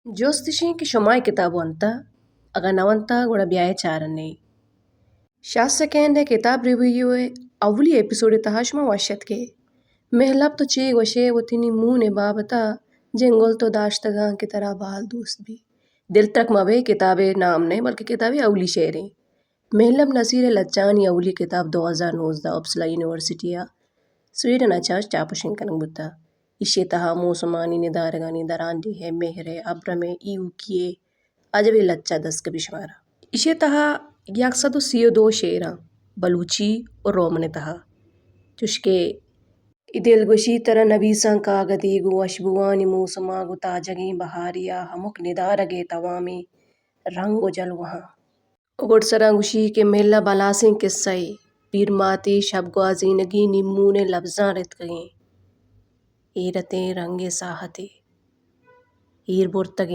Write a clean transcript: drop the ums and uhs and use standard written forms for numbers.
جوستشیں کہ شمائے کتابو انتا اگا نونتا گڑا بیائے چارنے شاہ سکین کتاب ریویو اولی ایپیسوڈ تہا شما وشت کے محلب تو چے گوشے وتنی مونے بابتا جنگل تو داشتگاں کہ ترا بال دوست بھی دل ترک مبے کتابے نام نے بلکہ کتابے اولی شعریں محلب نصیر لچانی اولی کتاب 2019 اپسلا یونیورسٹی سویڈن اچا چاپشن کننگ بتا اسے تہا موسمانی ندارگانی درانڈی ہے مہرے ابرمے ایوکیے عجبے لچا دسک بشمارا اسے تہا 132 شعراں بلوچی اور رومنے تہا چشکے دل گوشی ترا نبیساں کاگدی گو اشبوانی موسما گو تاجگیں بہاریا ہمک ندارگے توامے رنگ و جلوہاں گڑ سرا گوشی کہ محلب ہلاسیں قصہ پیر ماتے شب گوازینگی نی مونے لفظاں رتکگیں ایرتیں رنگے ساہتے ایر بُرتگیں